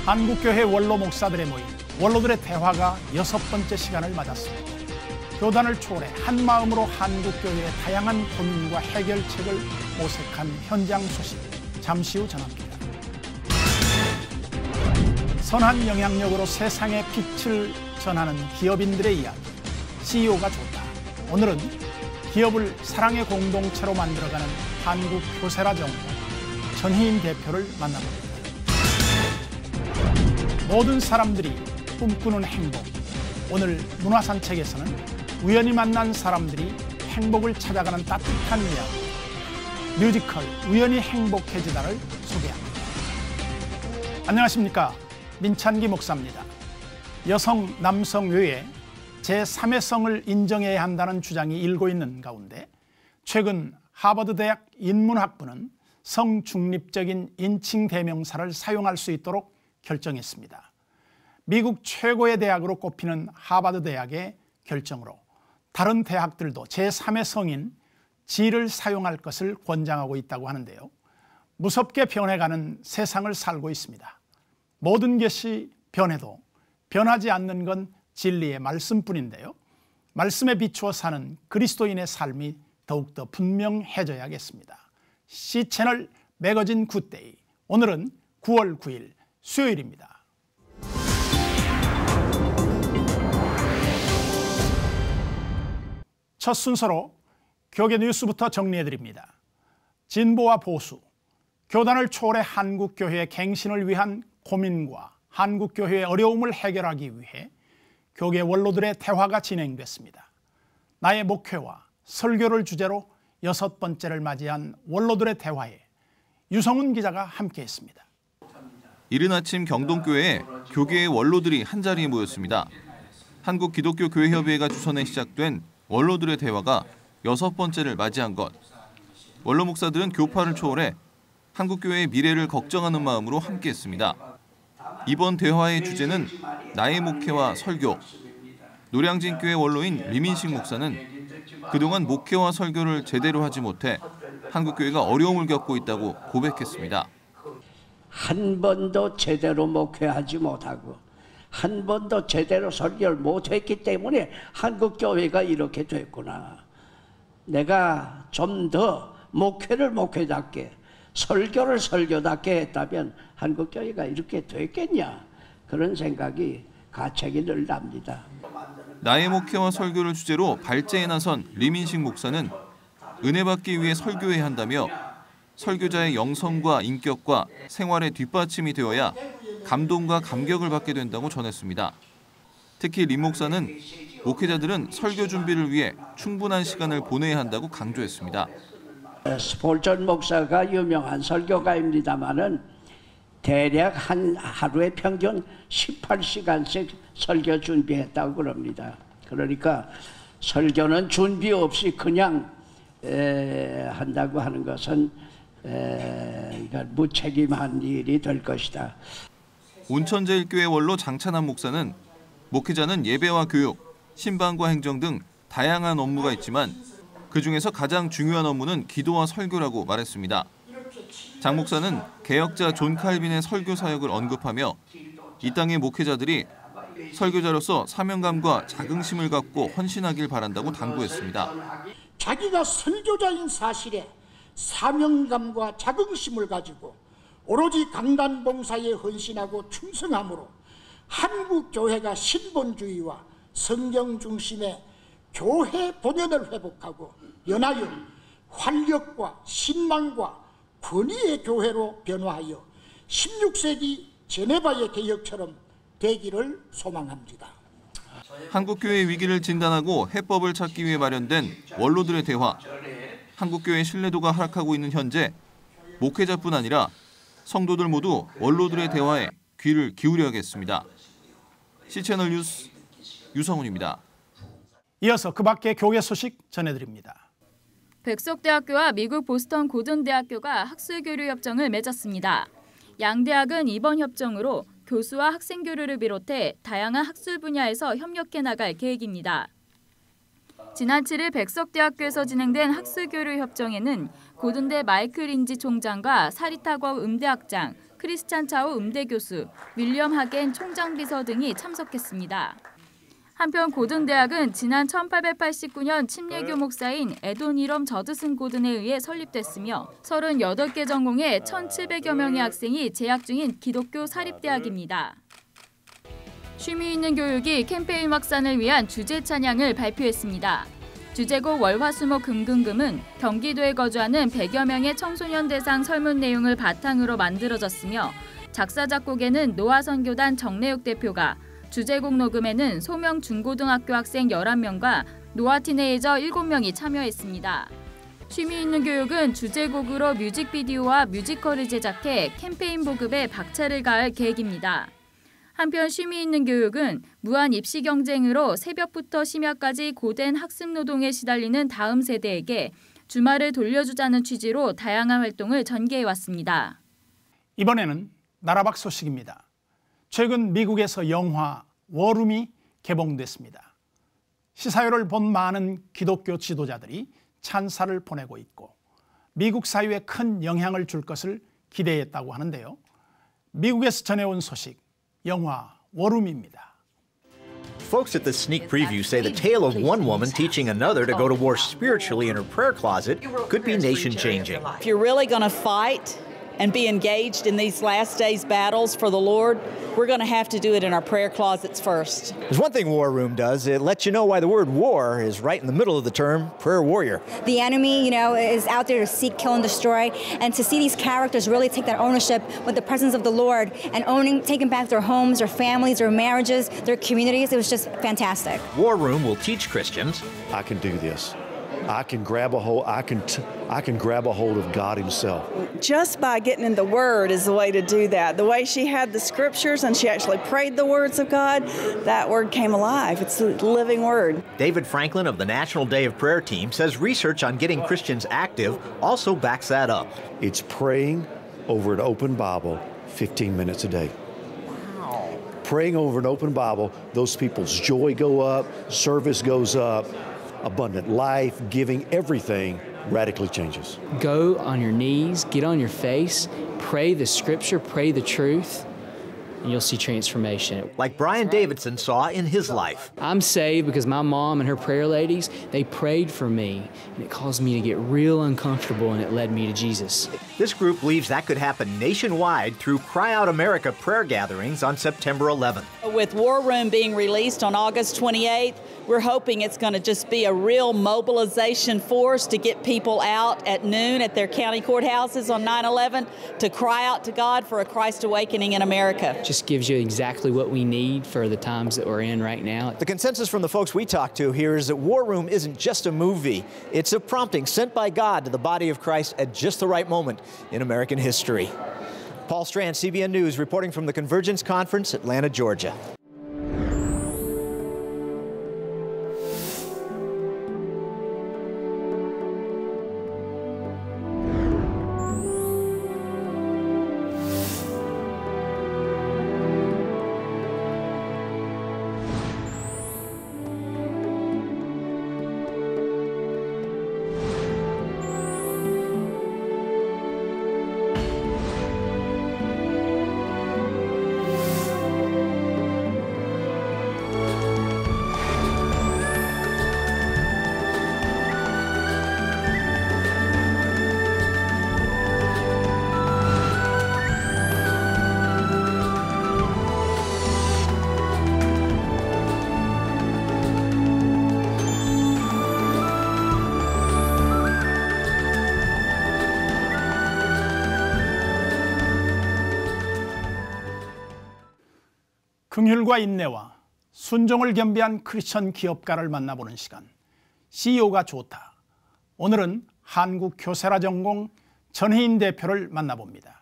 한국교회 원로 목사들의 모임, 원로들의 대화가 6번째 시간을 맞았습니다. 교단을 초월해 한마음으로 한국교회의 다양한 고민과 해결책을 모색한 현장 소식, 잠시 후 전합니다. 선한 영향력으로 세상의 빛을 전하는 기업인들의 이야기, CEO가 좋다. 오늘은 기업을 사랑의 공동체로 만들어가는 한국교세라 정부 전희인 대표를 만나봅니다. 모든 사람들이 꿈꾸는 행복. 오늘 문화산책에서는 우연히 만난 사람들이 행복을 찾아가는 따뜻한 이야기, 뮤지컬 우연히 행복해지다를 소개합니다. 안녕하십니까, 민찬기 목사입니다. 여성, 남성 외에 제3의 성을 인정해야 한다는 주장이 일고 있는 가운데 최근 하버드 대학 인문학부는 성중립적인 인칭 대명사를 사용할 수 있도록 결정했습니다. 미국 최고의 대학으로 꼽히는 하버드 대학의 결정으로 다른 대학들도 제3의 성인 지를 사용할 것을 권장하고 있다고 하는데요. 무섭게 변해가는 세상을 살고 있습니다. 모든 것이 변해도 변하지 않는 건 진리의 말씀뿐인데요. 말씀에 비추어 사는 그리스도인의 삶이 더욱더 분명해져야겠습니다. C채널 매거진 굿데이, 오늘은 9월 9일 수요일입니다. 첫 순서로 교계 뉴스부터 정리해드립니다. 진보와 보수, 교단을 초월해 한국교회의 갱신을 위한 고민과 한국교회의 어려움을 해결하기 위해 교계 원로들의 대화가 진행됐습니다. 나의 목회와 설교를 주제로 6번째를 맞이한 원로들의 대화에 유성훈 기자가 함께했습니다. 이른 아침 경동교회에 교계의 원로들이 한자리에 모였습니다. 한국기독교교회협의회가 주선해 시작된 원로들의 대화가 6번째를 맞이한 것. 원로 목사들은 교파를 초월해 한국교회의 미래를 걱정하는 마음으로 함께했습니다. 이번 대화의 주제는 나의 목회와 설교. 노량진교회 원로인 리민식 목사는 그동안 목회와 설교를 제대로 하지 못해 한국교회가 어려움을 겪고 있다고 고백했습니다. 한 번도 제대로 목회하지 못하고 한 번도 제대로 설교를 못했기 때문에 한국교회가 이렇게 됐구나. 내가 좀 더 목회를 목회답게, 설교를 설교답게 했다면 한국교회가 이렇게 됐겠냐, 그런 생각이 가책이 늘 납니다. 나의 목회와 설교를 주제로 발제에 나선 리민식 목사는 은혜 받기 위해 설교해야 한다며 설교자의 영성과 인격과 생활의 뒷받침이 되어야 감동과 감격을 받게 된다고 전했습니다. 특히 림 목사는 목회자들은 설교 준비를 위해 충분한 시간을 보내야 한다고 강조했습니다. 스폴전 목사가 유명한 설교가입니다마는 대략 하루에 평균 18시간씩 설교 준비했다고 그럽니다. 그러니까 설교는 준비 없이 그냥 한다고 하는 것은 무책임한 일이 될 것이다. 온천제일교회 원로 장찬환 목사는 목회자는 예배와 교육, 신방과 행정 등 다양한 업무가 있지만 그중에서 가장 중요한 업무는 기도와 설교라고 말했습니다. 장 목사는 개혁자 존 칼빈의 설교 사역을 언급하며 이 땅의 목회자들이 설교자로서 사명감과 자긍심을 갖고 헌신하길 바란다고 당부했습니다. 자기가 설교자인 사실에 사명감과 자긍심을 가지고 오로지 강단 봉사에 헌신하고 충성함으로 한국 교회가 신본주의와 성경 중심의 교회 본연을 회복하고 연하여 활력과 신망과 권위의 교회로 변화하여 16세기 제네바의 개혁처럼 되기를 소망합니다. 한국교회의 위기를 진단하고 해법을 찾기 위해 마련된 원로들의 대화. 한국교회의 신뢰도가 하락하고 있는 현재 목회자뿐 아니라 성도들 모두 원로들의 대화에 귀를 기울여야겠습니다. C채널 뉴스 유성훈입니다. 이어서 그 밖의 교계 소식 전해드립니다. 백석대학교와 미국 보스턴 고든대학교가 학술교류 협정을 맺었습니다. 양 대학은 이번 협정으로 교수와 학생 교류를 비롯해 다양한 학술 분야에서 협력해 나갈 계획입니다. 지난 7일 백석대학교에서 진행된 학술교류 협정에는 고든대 마이클 린지 총장과 사리타거 음대학장, 크리스찬 차오 음대 교수, 윌리엄 하겐 총장 비서 등이 참석했습니다. 한편 고든대학은 지난 1889년 침례교 목사인 에도니럼 저드슨 고든에 의해 설립됐으며 38개 전공에 1,700여 명의 학생이 재학 중인 기독교 사립대학입니다. 쉼이 있는 교육이 캠페인 확산을 위한 주제 찬양을 발표했습니다. 주제곡 월화수목금금금은 경기도에 거주하는 100여 명의 청소년 대상 설문 내용을 바탕으로 만들어졌으며 작사 작곡에는 노아선교단 정래욱 대표가, 주제곡 녹음에는 소명 중고등학교 학생 11명과 노아 티네이저 7명이 참여했습니다. 쉼이 있는 교육은 주제곡으로 뮤직비디오와 뮤지컬을 제작해 캠페인 보급에 박차를 가할 계획입니다. 한편 쉼이 있는 교육은 무한 입시 경쟁으로 새벽부터 심야까지 고된 학습 노동에 시달리는 다음 세대에게 주말을 돌려주자는 취지로 다양한 활동을 전개해왔습니다. 이번에는 나라밖 소식입니다. 최근 미국에서 영화 워룸이 개봉됐습니다. 시사회를 본 많은 기독교 지도자들이 찬사를 보내고 있고 미국 사회에 큰 영향을 줄 것을 기대했다고 하는데요. 미국에서 전해온 소식, 영화 워룸입니다. Folks at the sneak preview say the tale of one woman teaching another to go to war spiritually in her prayer closet could be nation-changing. If you're really going to fight and be engaged in these last days battles for the Lord, we're going to have to do it in our prayer closets first. There's one thing War Room does. It lets you know why the word war is right in the middle of the term prayer warrior. The enemy, is out there to seek, kill, and destroy. And to see these characters really take that ownership with the presence of the Lord and taking back their homes, their families, their marriages, their communities, it was just fantastic. War Room will teach Christians. I can do this. I can grab a hold. I can grab a hold of God Himself. Just by getting in the Word is the way to do that. The way she had the scriptures and she actually prayed the words of God, that word came alive. It's the living Word. David Franklin of the National Day of Prayer team says research on getting Christians active also backs that up. It's praying over an open Bible 15 minutes a day. Wow. Praying over an open Bible, those people's joy go up, service goes up. Abundant life, giving, everything radically changes. Go on your knees, get on your face, pray the scripture, pray the truth, and you'll see transformation. Like Brian Davidson saw in his life. I'm saved because my mom and her prayer ladies, they prayed for me, and it caused me to get real uncomfortable, and it led me to Jesus. This group believes that could happen nationwide through Cry Out America prayer gatherings on September 11th. With War Room being released on August 28th, we're hoping it's going to just be a real mobilization force to get people out at noon at their county courthouses on 9/11 to cry out to God for a Christ awakening in America. Just gives you exactly what we need for the times that we're in right now. The consensus from the folks we talked to here is that War Room isn't just a movie. It's a prompting sent by God to the body of Christ at just the right moment in American history. Paul Strand, CBN News, reporting from the Convergence Conference, Atlanta, Georgia. 긍휼과 인내와 순종을 겸비한 크리스천 기업가를 만나보는 시간, CEO가 좋다. 오늘은 한국교세라 전공 전혜인 대표를 만나봅니다.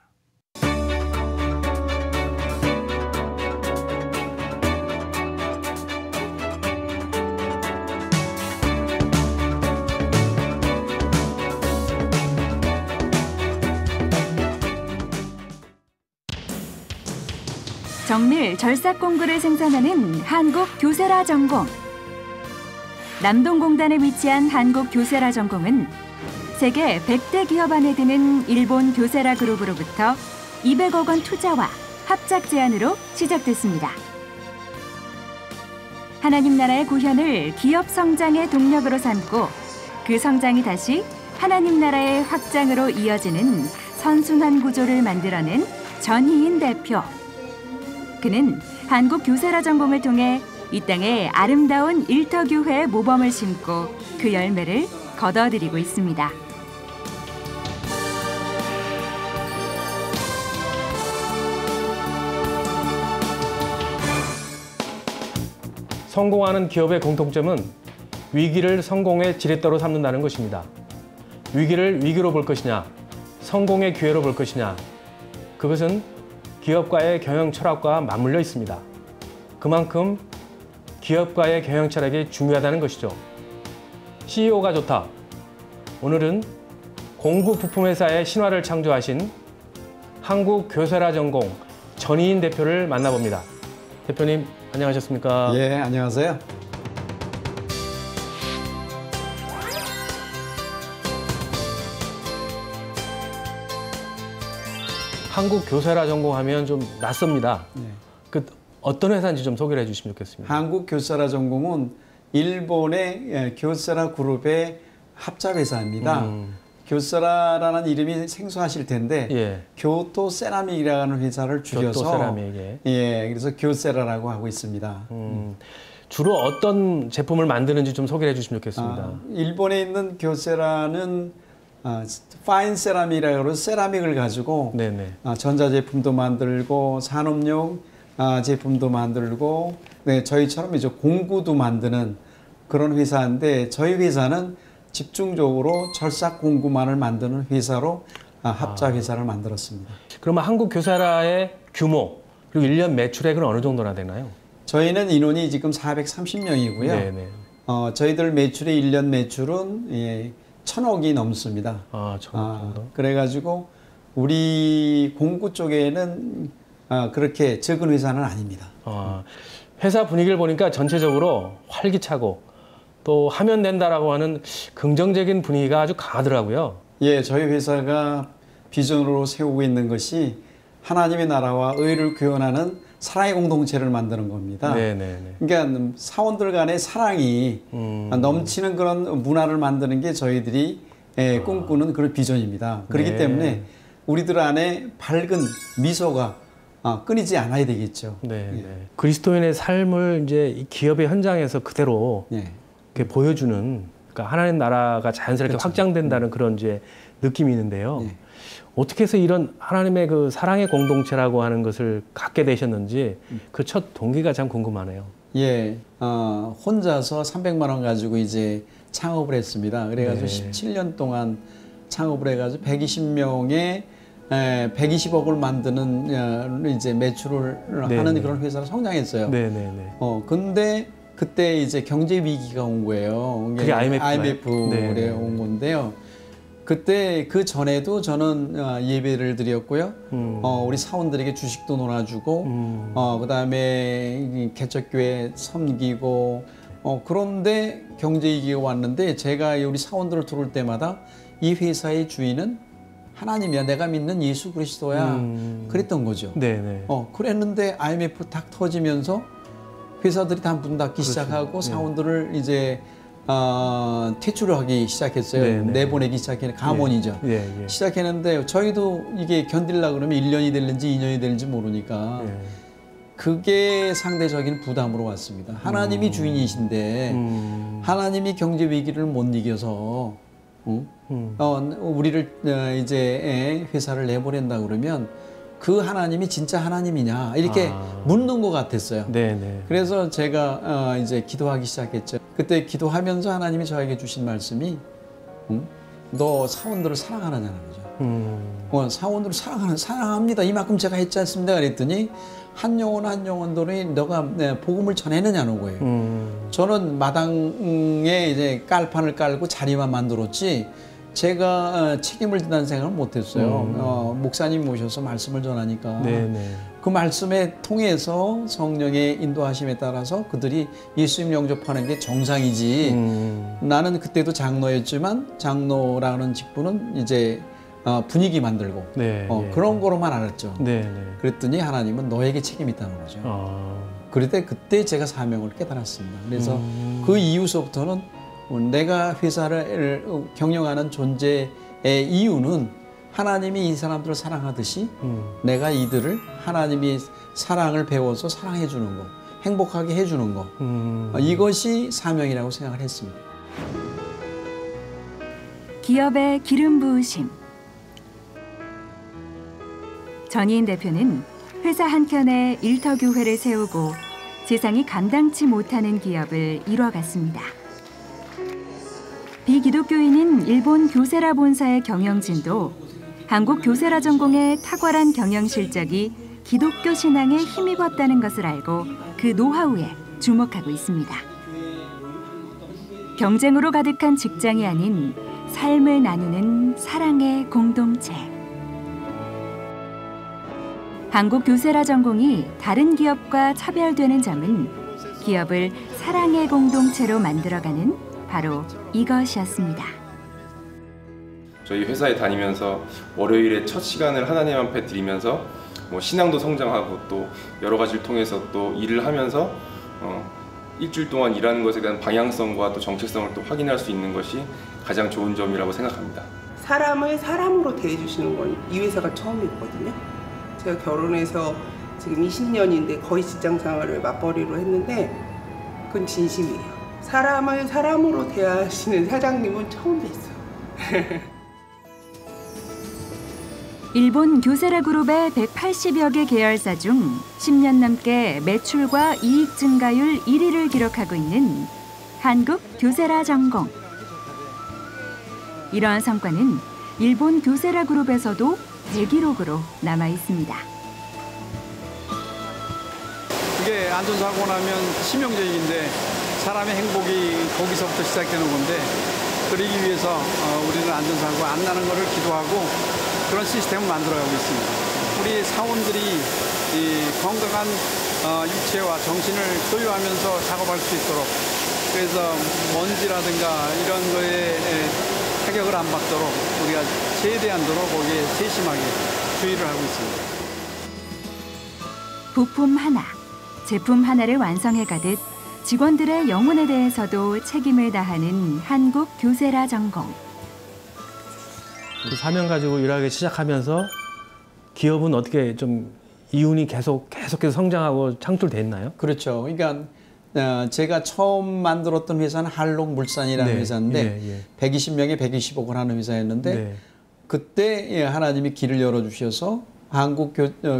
정밀 절삭 공구를 생산하는 한국교세라 전공. 남동공단에 위치한 한국교세라 전공은 세계 100대 기업 안에 드는 일본 교세라 그룹으로부터 200억 원 투자와 합작 제안으로 시작됐습니다. 하나님 나라의 구현을 기업 성장의 동력으로 삼고 그 성장이 다시 하나님 나라의 확장으로 이어지는 선순환 구조를 만들어낸 전희인 대표. 그는 한국교사라 전공을 통해 이 땅에 아름다운 일터교회의 모범을 심고 그 열매를 거둬들이고 있습니다. 성공하는 기업의 공통점은 위기를 성공의 지렛대로 삼는다는 것입니다. 위기를 위기로 볼 것이냐, 성공의 기회로 볼 것이냐, 그것은 기업가의 경영 철학과 맞물려 있습니다. 그만큼 기업가의 경영 철학이 중요하다는 것이죠. CEO가 좋다. 오늘은 공구 부품회사의 신화를 창조하신 한국교사라 전공 전희인 대표를 만나봅니다. 대표님, 안녕하셨습니까? 예, 안녕하세요. 한국교사라 전공하면 좀 낯섭니다. 네. 그 어떤 회사인지 좀 소개를 해주시면 좋겠습니다. 한국교사라 전공은 일본의 교사라 그룹의 합작회사입니다. 교사라라는 이름이 생소하실 텐데 예. 교토 세라믹이라는 회사를 줄여서 교토 세라믹, 예, 그래서 교세라라고 하고 있습니다. 주로 어떤 제품을 만드는지 좀 소개해 주시면 좋겠습니다. 일본에 있는 교세라는 파인 세라믹이라고 세라믹을 가지고 전자제품도 만들고 산업용 제품도 만들고 저희처럼 이제 공구도 만드는 그런 회사인데 저희 회사는 집중적으로 철삭 공구만을 만드는 회사로 합작 회사를 만들었습니다. 그러면 한국교사라의 규모 그리고 1년 매출액은 어느 정도나 되나요? 저희는 인원이 지금 430명이고요. 네네. 저희들 매출의 1년 매출은 1,000억이 넘습니다. 1,000억 정도? 그래가지고 우리 공구 쪽에는 그렇게 적은 회사는 아닙니다. 회사 분위기를 보니까 전체적으로 활기차고 또 하면 된다라고 하는 긍정적인 분위기가 아주 강하더라고요. 예, 저희 회사가 비전으로 세우고 있는 것이 하나님의 나라와 의를 구현하는 사랑의 공동체를 만드는 겁니다. 네네네. 그러니까 사원들 간의 사랑이 넘치는 그런 문화를 만드는 게 저희들이 꿈꾸는 그런 비전입니다. 그렇기 때문에 우리들 안에 밝은 미소가 끊이지 않아야 되겠죠. 네. 그리스도인의 삶을 이제 이 기업의 현장에서 그대로 이렇게 보여주는, 그러니까 하나님 나라가 자연스럽게 확장된다는 그런 이제 느낌이 있는데요. 어떻게 해서 이런 하나님의 그 사랑의 공동체라고 하는 것을 갖게 되셨는지 그 첫 동기가 참 궁금하네요. 예, 혼자서 300만 원 가지고 이제 창업을 했습니다. 그래가지고 17년 동안 창업을 해가지고 120명의 120억을 만드는 이제 매출을 하는 그런 회사로 성장했어요. 근데 그때 이제 경제 위기가 온 거예요. 그게 IMF에 온 건데요. 그때 그 전에도 저는 예배를 드렸고요. 우리 사원들에게 주식도 놀아주고, 그다음에 개척교회 섬기고, 그런데 경제 위기가 왔는데 제가 우리 사원들을 들어올 때마다 이 회사의 주인은 하나님이야, 내가 믿는 예수 그리스도야, 그랬던 거죠. 그랬는데 IMF 딱 터지면서 회사들이 다 문 닫기 시작하고 사원들을 이제 퇴출을 하기 시작했어요. 내보내기 시작했는데 감원이죠. 시작했는데 저희도 이게 견딜라 그러면 1년이 될는지 2년이 될는지 모르니까 그게 상대적인 부담으로 왔습니다. 하나님이 주인이신데 하나님이 경제 위기를 못 이겨서 우리를 이제 회사를 내보낸다 그러면 그 하나님이 진짜 하나님이냐 이렇게 묻는 것 같았어요. 그래서 제가 이제 기도하기 시작했죠. 그때 기도하면서 하나님이 저에게 주신 말씀이 너 사원들을 사랑하느냐는 거죠. 사원들을 사랑합니다. 이만큼 제가 했지 않습니까? 그랬더니 한 영혼 한 영혼들이 너가 복음을 전해느냐는 거예요. 저는 마당에 이제 깔판을 깔고 자리만 만들었지 제가 책임을 진다는 생각을 못했어요. 목사님 모셔서 말씀을 전하니까 그 말씀에 통해서 성령의 인도하심에 따라서 그들이 예수님 영접하는 게 정상이지. 나는 그때도 장로였지만 장로라는 직분은 이제 분위기 만들고 네, 예. 그런 거로만 알았죠. 네, 네. 그랬더니 하나님은 너에게 책임이 있다는 거죠. 그럴 때 그때 제가 사명을 깨달았습니다. 그래서 그 이후서부터는 내가 회사를 경영하는 존재의 이유는 하나님이 이 사람들을 사랑하듯이 내가 이들을 하나님이 사랑을 배워서 사랑해 주는 거, 행복하게 해주는 거, 이것이 사명이라고 생각을 했습니다. 기업의 기름 부으심. 전희인 대표는 회사 한켠에 일터교회를 세우고 세상이 감당치 못하는 기업을 이뤄갔습니다. 비기독교인인 일본 교세라 본사의 경영진도 한국 교세라 전공의 탁월한 경영 실적이 기독교 신앙에 힘입었다는 것을 알고 그 노하우에 주목하고 있습니다. 경쟁으로 가득한 직장이 아닌 삶을 나누는 사랑의 공동체. 한국 교세라 전공이 다른 기업과 차별되는 점은 기업을 사랑의 공동체로 만들어가는 바로 이것이었습니다. 저희 회사에 다니면서 월요일에 첫 시간을 하나님 앞에 드리면서 신앙도 성장하고 또 여러 가지를 통해서 또 일을 하면서 일주일 동안 일하는 것에 대한 방향성과 또 정체성을 또 확인할 수 있는 것이 가장 좋은 점이라고 생각합니다. 사람을 사람으로 대해주시는 건 이 회사가 처음이거든요. 제가 결혼해서 지금 20년인데 거의 직장 생활을 맞벌이로 했는데 그건 진심이에요. 사람을 사람으로 대하시는 사장님은 처음 뵀어요. 일본 교세라 그룹의 180여 개 계열사 중 10년 넘게 매출과 이익 증가율 1위를 기록하고 있는 한국 교세라 전공. 이러한 성과는 일본 교세라 그룹에서도 대기록으로 남아 있습니다. 그게 안전사고 나면 치명적인데 사람의 행복이 거기서부터 시작되는 건데 그러기 위해서 우리는 안전사고 안 나는 것을 기도하고 그런 시스템을 만들어가고 있습니다. 우리 사원들이 이 건강한 육체와 정신을 소유하면서 작업할 수 있도록 그래서 먼지라든가 이런 거에 타격을 안 받도록 우리가 최대한도로 거기에 세심하게 주의를 하고 있습니다. 부품 하나, 제품 하나를 완성해가듯 직원들의 영혼에 대해서도 책임을 다하는 한국 교세라 전공. 그 사명 가지고 일하기 시작하면서 기업은 어떻게 좀 이윤이 계속해서 성장하고 창출됐나요? 그렇죠. 그러니까 제가 처음 만들었던 회사는 한록물산이라는 회사인데 120명에 120억을 하는 회사였는데 그때 하나님이 길을 열어주셔서 한국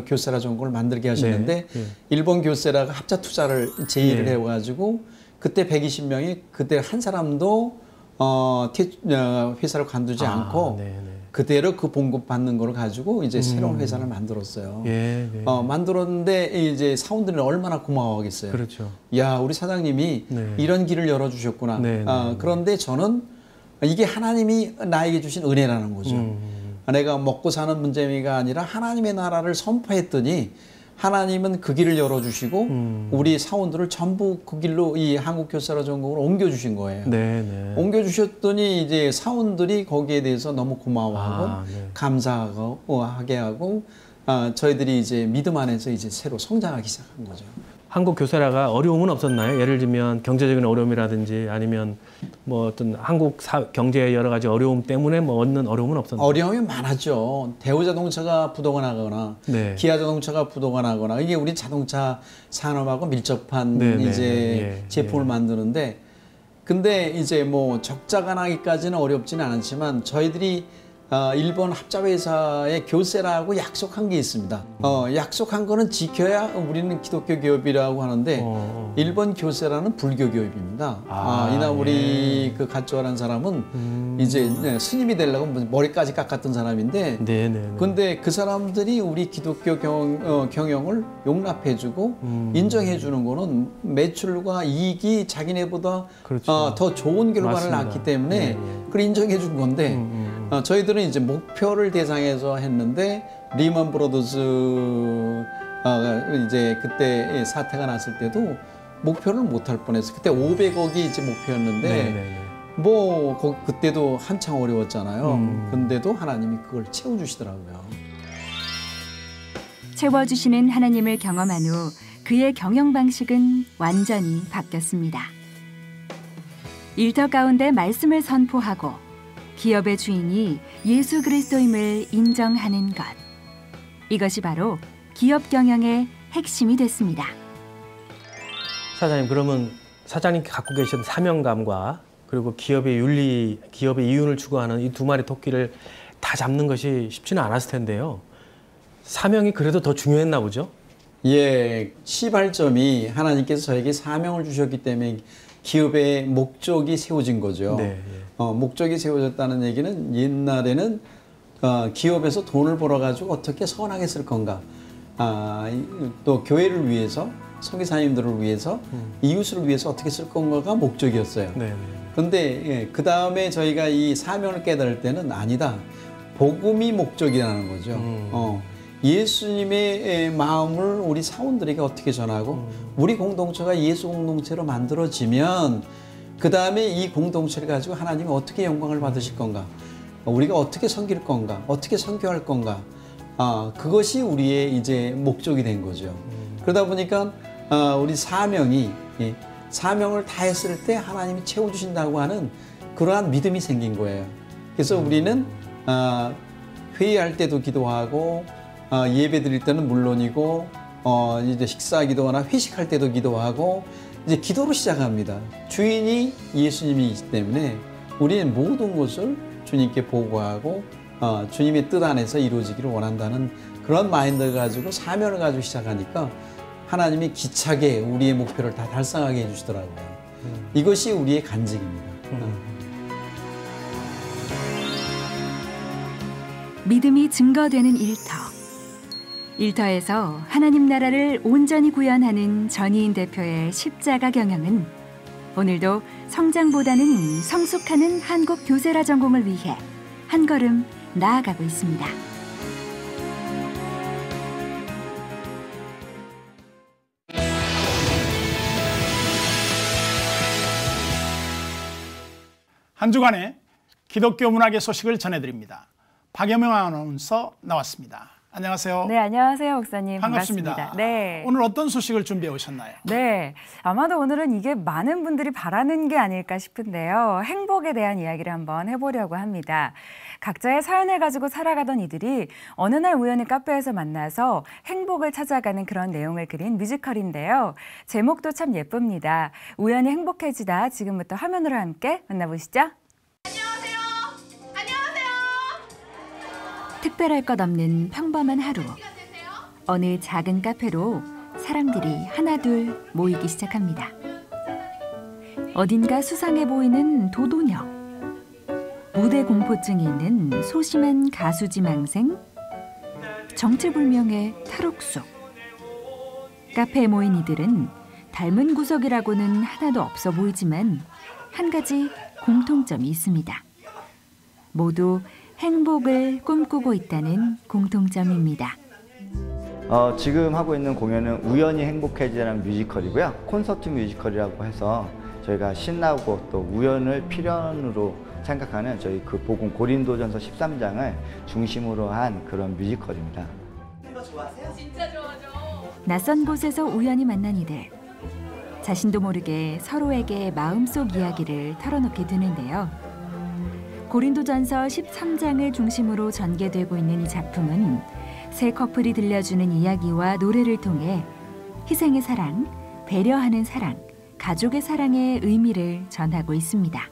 교세라 전공을 만들게 하셨는데 일본 교세라가 합자 투자를 제의를 해가지고 그때 120명이 그때 한 사람도 회사를 관두지 않고 그대로 그 봉급 받는 걸 가지고 이제 새로운 회사를 만들었어요. 만들었는데 이제 사원들은 얼마나 고마워하겠어요. 그렇죠. 야, 우리 사장님이 이런 길을 열어주셨구나. 그런데 저는 이게 하나님이 나에게 주신 은혜라는 거죠. 내가 먹고 사는 문제가 아니라 하나님의 나라를 선포했더니 하나님은 그 길을 열어주시고 우리 사원들을 전부 그 길로 이 한국 교세라 전공으로 옮겨주신 거예요. 옮겨주셨더니 이제 사원들이 거기에 대해서 너무 고마워하고 감사하게 하고 저희들이 이제 믿음 안에서 이제 새로 성장하기 시작한 거죠. 한국 교세라가 어려움은 없었나요? 예를 들면 경제적인 어려움이라든지 아니면 뭐 어떤 한국 경제의 여러 가지 어려움 때문에 뭐 얻는 어려움은 없었나요? 어려움이 많았죠. 대우자동차가 부도가 나거나 기아자동차가 부도가 나거나 이게 우리 자동차 산업하고 밀접한 이제 제품을 만드는데 근데 이제 뭐 적자가 나기까지는 어렵지는 않았지만 저희들이 일본 합자회사의 교세라하고 약속한 게 있습니다. 약속한 거는 지켜야 우리는 기독교 기업이라고 하는데 일본 교세라는 불교 기업입니다. 이나무리 그 가쪼라는 사람은 이제 스님이 되려고 머리까지 깎았던 사람인데 근데 그 사람들이 우리 기독교 경영을 용납해주고 인정해주는 거는 매출과 이익이 자기네보다 더 좋은 결과를 낳기 때문에 그걸 인정해준 건데 저희들은 이제 목표를 대상해서 했는데 리먼 브로더스 이제 그때 사태가 났을 때도 목표를 못할 뻔했어요. 그때 500억이 이제 목표였는데 그때도 한창 어려웠잖아요. 근데도 하나님이 그걸 채워주시더라고요. 채워주시는 하나님을 경험한 후 그의 경영 방식은 완전히 바뀌었습니다. 일터 가운데 말씀을 선포하고 기업의 주인이 예수 그리스도임을 인정하는 것. 이것이 바로 기업 경영의 핵심이 됐습니다. 사장님, 그러면 사장님이 갖고 계신 사명감과 그리고 기업의 윤리, 기업의 이윤을 추구하는 이 두 마리 토끼를 다 잡는 것이 쉽지는 않았을 텐데요. 사명이 그래도 더 중요했나 보죠? 예, 시발점이 하나님께서 저에게 사명을 주셨기 때문에 기업의 목적이 세워진 거죠. 네, 예. 목적이 세워졌다는 얘기는 옛날에는 기업에서 돈을 벌어가지고 어떻게 선하게 쓸 건가, 또 교회를 위해서, 선교사님들을 위해서, 이웃을 위해서 어떻게 쓸 건가가 목적이었어요. 그런데 그 다음에 저희가 이 사명을 깨달을 때는 아니다. 복음이 목적이라는 거죠. 예수님의 마음을 우리 사원들에게 어떻게 전하고 우리 공동체가 예수 공동체로 만들어지면 그 다음에 이 공동체를 가지고 하나님이 어떻게 영광을 받으실 건가, 우리가 어떻게 섬길 건가, 어떻게 선교할 건가, 그것이 우리의 이제 목적이 된 거죠. 그러다 보니까 우리 사명이 사명을 다했을 때 하나님이 채워주신다고 하는 그러한 믿음이 생긴 거예요. 그래서 우리는 회의할 때도 기도하고 예배 드릴 때는 물론이고 이제 식사 기도나 회식할 때도 기도하고 이제 기도로 시작합니다. 주인이 예수님이기 때문에 우리는 모든 것을 주님께 보고하고 주님의 뜻 안에서 이루어지기를 원한다는 그런 마인드를 가지고 사명을 가지고 시작하니까 하나님이 기차게 우리의 목표를 다 달성하게 해주시더라고요. 이것이 우리의 간직입니다. 믿음이 증거되는 일터. 일터에서 하나님 나라를 온전히 구현하는 전희인 대표의 십자가 경영은 오늘도 성장보다는 성숙하는 한국 교세라 전공을 위해 한 걸음 나아가고 있습니다. 한 주간의 기독교 문학의 소식을 전해드립니다. 박여명 아나운서 나왔습니다. 안녕하세요. 네, 안녕하세요, 목사님. 반갑습니다. 네. 오늘 어떤 소식을 준비해 오셨나요? 네, 아마도 오늘은 이게 많은 분들이 바라는 게 아닐까 싶은데요. 행복에 대한 이야기를 한번 해보려고 합니다. 각자의 사연을 가지고 살아가던 이들이 어느 날 우연히 카페에서 만나서 행복을 찾아가는 그런 내용을 그린 뮤지컬인데요. 제목도 참 예쁩니다. 우연히 행복해지다. 지금부터 화면으로 함께 만나보시죠. 특별할 것 없는 평범한 하루. 어느 작은 카페로 사람들이 하나둘 모이기 시작합니다. 어딘가 수상해 보이는 도도녀, 무대 공포증이 있는 소심한 가수 지망생, 정체불명의 탈옥수. 카페에 모인 이들은 닮은 구석이라고는 하나도 없어 보이지만 한 가지 공통점이 있습니다. 모두 행복을 꿈꾸고 있다는 공통점입니다. 지금 하고 있는 공연은 우연히 행복해지라는 뮤지컬이고요. 콘서트 뮤지컬이라고 해서 저희가 신나고 또 우연을 필연으로 생각하는 저희 그 복음 고린도전서 13장을 중심으로 한 그런 뮤지컬입니다. 진짜 좋아하죠. 낯선 곳에서 우연히 만난 이들. 자신도 모르게 서로에게 마음속 이야기를 털어놓게 되는데요. 고린도전서 13장을 중심으로 전개되고 있는 이 작품은 세 커플이 들려주는 이야기와 노래를 통해 희생의 사랑, 배려하는 사랑, 가족의 사랑의 의미를 전하고 있습니다.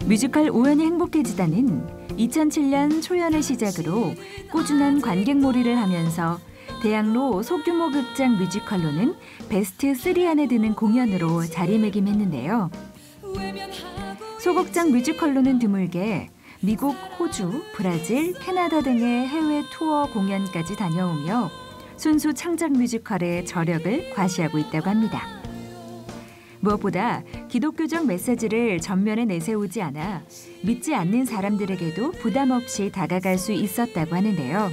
뮤지컬 우연히 행복해지다는 2007년 초연을 시작으로 꾸준한 관객몰이를 하면서 대학로 소규모 극장 뮤지컬로는 베스트 3 안에 드는 공연으로 자리매김했는데요. 소극장 뮤지컬로는 드물게 미국, 호주, 브라질, 캐나다 등의 해외 투어 공연까지 다녀오며 순수 창작 뮤지컬의 저력을 과시하고 있다고 합니다. 무엇보다 기독교적 메시지를 전면에 내세우지 않아 믿지 않는 사람들에게도 부담 없이 다가갈 수 있었다고 하는데요.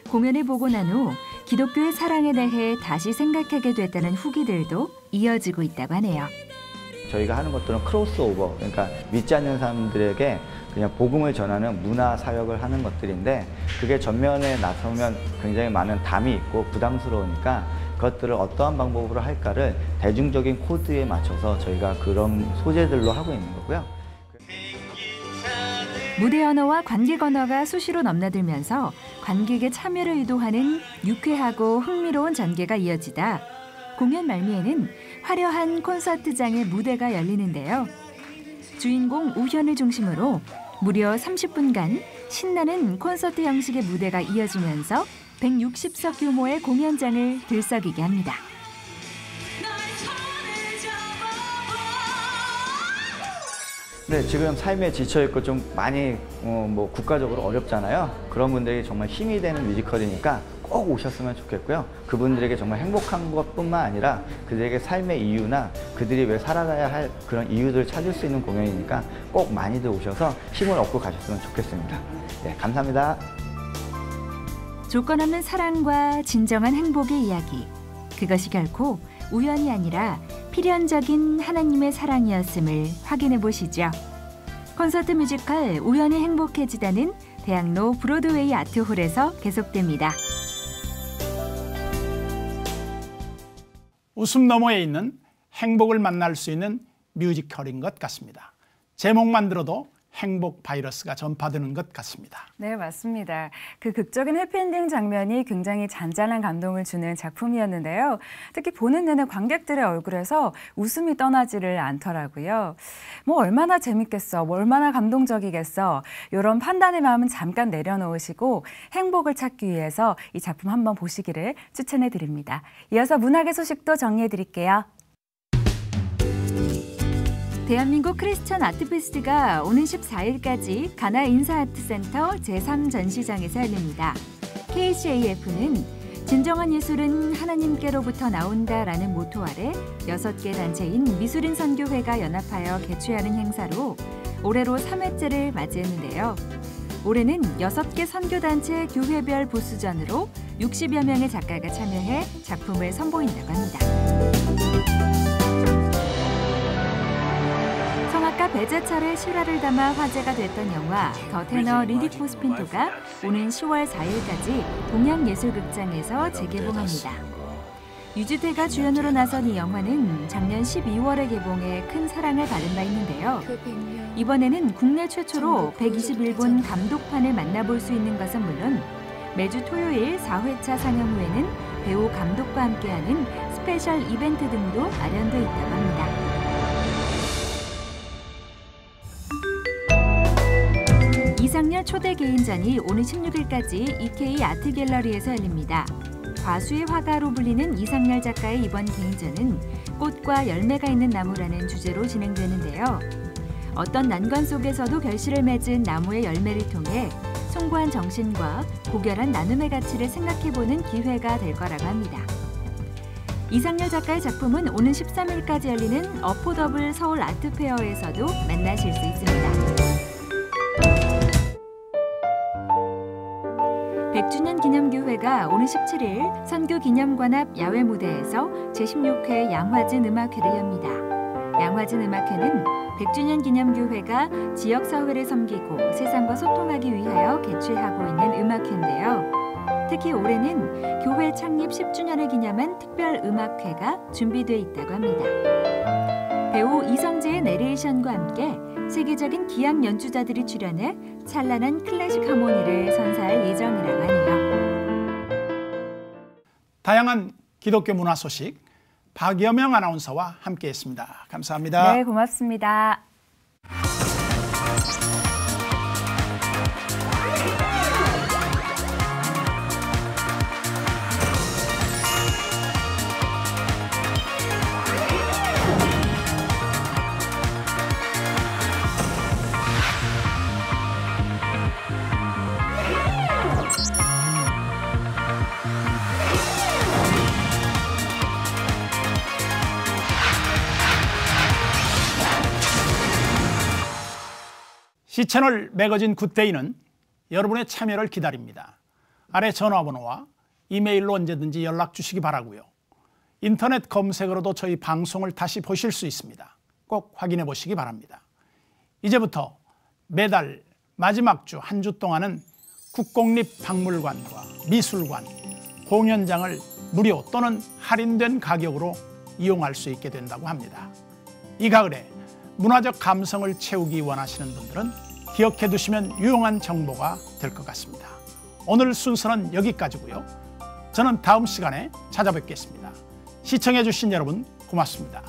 공연을 보고 난 후 기독교의 사랑에 대해 다시 생각하게 됐다는 후기들도 이어지고 있다고 하네요. 저희가 하는 것들은 크로스오버, 그러니까 믿지 않는 사람들에게 그냥 복음을 전하는 문화 사역을 하는 것들인데, 그게 전면에 나서면 굉장히 많은 담이 있고 부담스러우니까 그것들을 어떠한 방법으로 할까를 대중적인 코드에 맞춰서 저희가 그런 소재들로 하고 있는 거고요. 무대 언어와 관객 언어가 수시로 넘나들면서 관객의 참여를 유도하는 유쾌하고 흥미로운 전개가 이어지다 공연 말미에는 화려한 콘서트장의 무대가 열리는데요. 주인공 우현을 중심으로 무려 30분간 신나는 콘서트 형식의 무대가 이어지면서 160석 규모의 공연장을 들썩이게 합니다. 네, 지금 삶에 지쳐있고 좀 많이 뭐 국가적으로 어렵잖아요. 그런 분들에게 정말 힘이 되는 뮤지컬이니까 꼭 오셨으면 좋겠고요. 그분들에게 정말 행복한 것뿐만 아니라 그들에게 삶의 이유나 그들이 왜 살아가야 할 그런 이유들을 찾을 수 있는 공연이니까 꼭 많이들 오셔서 힘을 얻고 가셨으면 좋겠습니다. 네, 감사합니다. 조건 없는 사랑과 진정한 행복의 이야기. 그것이 결코 우연이 아니라 필연적인 하나님의 사랑이었음을 확인해 보시죠. 콘서트 뮤지컬 우연히 행복해지다는 대학로 브로드웨이 아트홀에서 계속됩니다. 웃음 너머에 있는 행복을 만날 수 있는 뮤지컬인 것 같습니다. 제목만 들어도 행복 바이러스가 전파되는 것 같습니다. 네, 맞습니다. 그 극적인 해피엔딩 장면이 굉장히 잔잔한 감동을 주는 작품이었는데요. 특히 보는 내내 관객들의 얼굴에서 웃음이 떠나지를 않더라고요. 뭐 얼마나 재밌겠어, 뭐 얼마나 감동적이겠어, 이런 판단의 마음은 잠깐 내려놓으시고 행복을 찾기 위해서 이 작품 한번 보시기를 추천해 드립니다. 이어서 문학의 소식도 정리해 드릴게요. 대한민국 크리스천 아트페스트가 오는 14일까지 가나 인사아트센터 제3전시장에서 열립니다. KCAF는 진정한 예술은 하나님께로부터 나온다라는 모토 아래 6개 단체인 미술인 선교회가 연합하여 개최하는 행사로 올해로 3회째를 맞이했는데요. 올해는 6개 선교단체 교회별 부스전으로 60여 명의 작가가 참여해 작품을 선보인다고 합니다. 성악가 배재철의 실화를 담아 화제가 됐던 영화 더 테너 리디코스 핀토가 오는 10월 4일까지 동양예술극장에서 재개봉합니다. 유지태가 주연으로 나선 이 영화는 작년 12월에 개봉해 큰 사랑을 받은 바 있는데요. 이번에는 국내 최초로 121분 감독판을 만나볼 수 있는 것은 물론 매주 토요일 4회차 상영 후에는 배우 감독과 함께하는 스페셜 이벤트 등도 마련돼 있다고 합니다. 이상열 초대 개인전이 오는 16일까지 EK 아트갤러리에서 열립니다. 과수의 화가로 불리는 이상열 작가의 이번 개인전은 꽃과 열매가 있는 나무라는 주제로 진행되는데요. 어떤 난관 속에서도 결실을 맺은 나무의 열매를 통해 숭고한 정신과 고결한 나눔의 가치를 생각해보는 기회가 될 거라고 합니다. 이상열 작가의 작품은 오는 13일까지 열리는 어포더블 서울 아트페어에서도 만나실 수 있습니다. 100주년 기념교회가 오는 17일 선교기념관앞 야외 무대에서 제16회 양화진 음악회를 엽니다. 양화진 음악회는 100주년 기념교회가 지역사회를 섬기고 세상과 소통하기 위하여 개최하고 있는 음악회인데요. 특히 올해는 교회 창립 10주년을 기념한 특별 음악회가 준비되어 있다고 합니다. 배우 이성재의 내레이션과 함께 세계적인 기악 연주자들이 출연해 찬란한 클래식 하모니를 선사할 예정이라고 하네요. 다양한 기독교 문화 소식 박여명 아나운서와 함께했습니다. 감사합니다. 네, 고맙습니다. 시채널 매거진 굿데이는 여러분의 참여를 기다립니다. 아래 전화번호와 이메일로 언제든지 연락 주시기 바라고요. 인터넷 검색으로도 저희 방송을 다시 보실 수 있습니다. 꼭 확인해 보시기 바랍니다. 이제부터 매달 마지막 주 한 주 동안은 국공립박물관과 미술관, 공연장을 무료 또는 할인된 가격으로 이용할 수 있게 된다고 합니다. 이 가을에 문화적 감성을 채우기 원하시는 분들은 기억해 두시면 유용한 정보가 될 것 같습니다. 오늘 순서는 여기까지고요. 저는 다음 시간에 찾아뵙겠습니다. 시청해 주신 여러분 고맙습니다.